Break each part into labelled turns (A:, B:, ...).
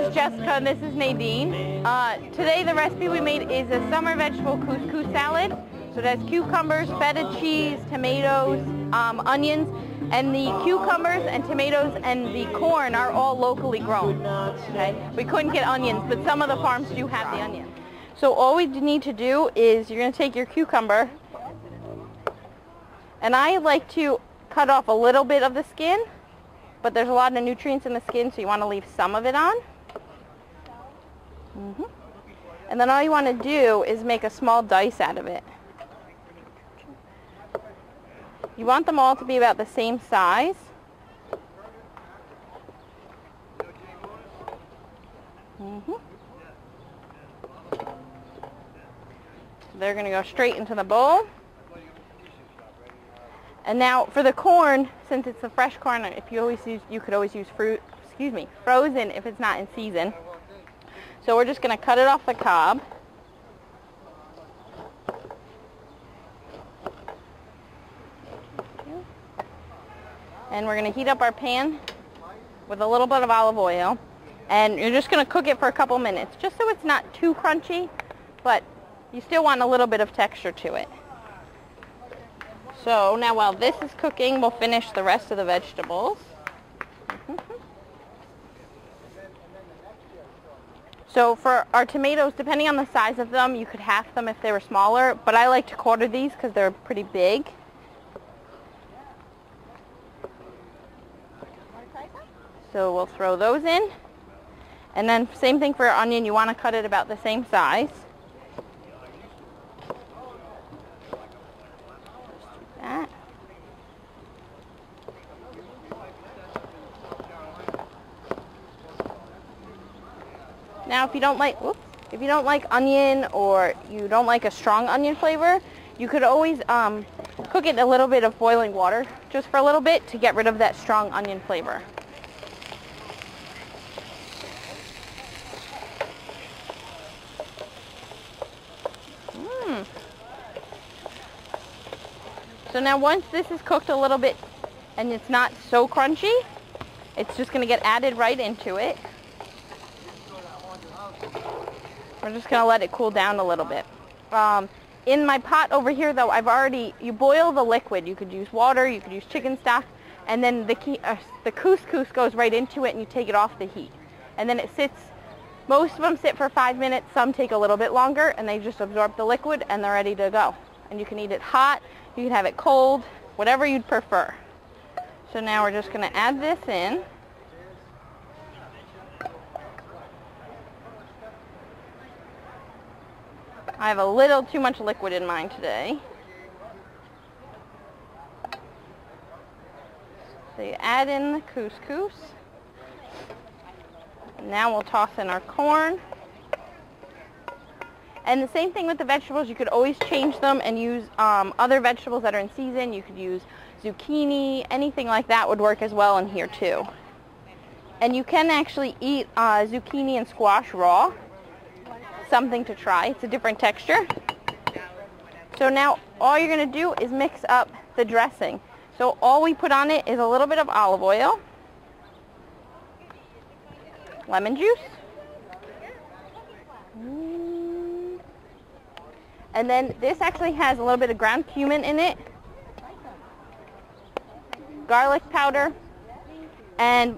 A: is Jessica, and this is Nadine. Today the recipe we made is a summer vegetable couscous salad. So it has cucumbers, feta cheese, tomatoes, onions, and the cucumbers and tomatoes and the corn are all locally grown. Okay? We couldn't get onions, but some of the farms do have the onions. So all we need to do is you're going to take your cucumber, and I like to cut off a little bit of the skin, but there's a lot of nutrients in the skin, so you want to leave some of it on. And then all you want to do is make a small dice out of it. You want them all to be about the same size. They're going to go straight into the bowl. And now for the corn, since it's the fresh corn, if you could always use frozen if it's not in season. So we're just going to cut it off the cob. And we're going to heat up our pan with a little bit of olive oil. And you're just going to cook it for a couple minutes, just so it's not too crunchy, but you still want a little bit of texture to it. So now while this is cooking, we'll finish the rest of the vegetables. So for our tomatoes, depending on the size of them, you could half them if they were smaller, but I like to quarter these because they're pretty big. So we'll throw those in. And then same thing for your onion, you want to cut it about the same size. Now if you don't like onion, or you don't like a strong onion flavor, you could always cook it in a little bit of boiling water just for a little bit to get rid of that strong onion flavor. So now once this is cooked a little bit and it's not so crunchy, it's just going to get added right into it. We're just going to let it cool down a little bit. In my pot over here though, you boil the liquid. You could use water, you could use chicken stock, and then the couscous goes right into it and you take it off the heat. And then it sits, most of them sit for 5 minutes, some take a little bit longer, and they just absorb the liquid and they're ready to go. And you can eat it hot, you can have it cold, whatever you'd prefer. So now we're just going to add this in. I have a little too much liquid in mine today. So you add in the couscous. Now we'll toss in our corn. And the same thing with the vegetables. You could always change them and use other vegetables that are in season. You could use zucchini, anything like that would work as well in here too. And you can actually eat zucchini and squash raw. Something to try. It's a different texture. So now all you're going to do is mix up the dressing. So all we put on it is a little bit of olive oil, lemon juice, and then this actually has a little bit of ground cumin in it, garlic powder, and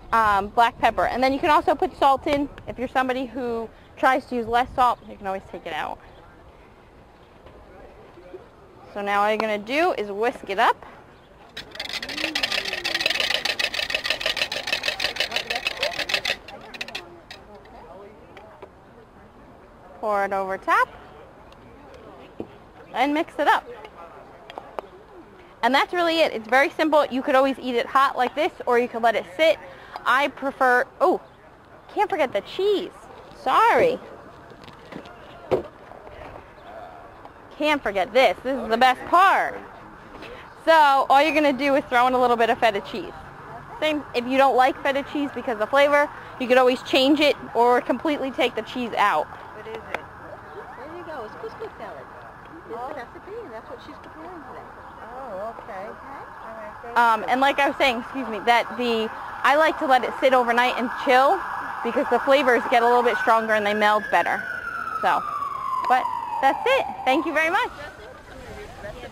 A: black pepper. And then you can also put salt in. If you're somebody who tries to use less salt, you can always take it out. So now all you're going to do is whisk it up. Pour it over top and mix it up. And that's really it. It's very simple. You could always eat it hot like this, or you could let it sit. I prefer, oh, can't forget the cheese. Sorry. Can't forget this. This is the best part. So all you're going to do is throw in a little bit of feta cheese. Same, if you don't like feta cheese because of the flavor, you could always change it or completely take the cheese out.
B: What is it? There you go. It's couscous salad. It's the recipe, and that's what she's preparing today. Oh, okay.
A: And like I was saying, excuse me, I like to let it sit overnight and chill. because the flavors get a little bit stronger and they meld better. So, but that's it. Thank you very much.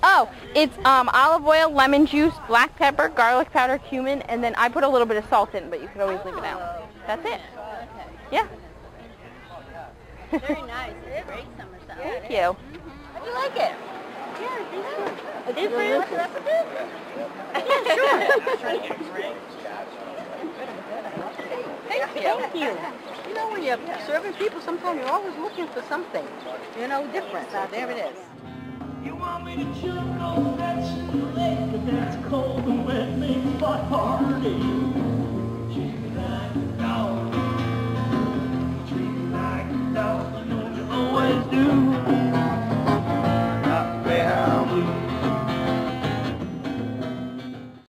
A: Oh, it's olive oil, lemon juice, black pepper, garlic powder, cumin, and then I put a little bit of salt in, but you could always leave it out. That's it. Yeah.
B: Very nice. It's great summer salad.
A: Thank you.
B: How do you like it? Yeah, I think so. Thank you. You know, when you're serving people, sometimes you're always looking for something, you know, different. So there it is.
C: You want me to jump on that lake, but that's cold and wet makes my heart ache. Treat me like a dog. Treat me like a dog. You know you always do. Not where I'm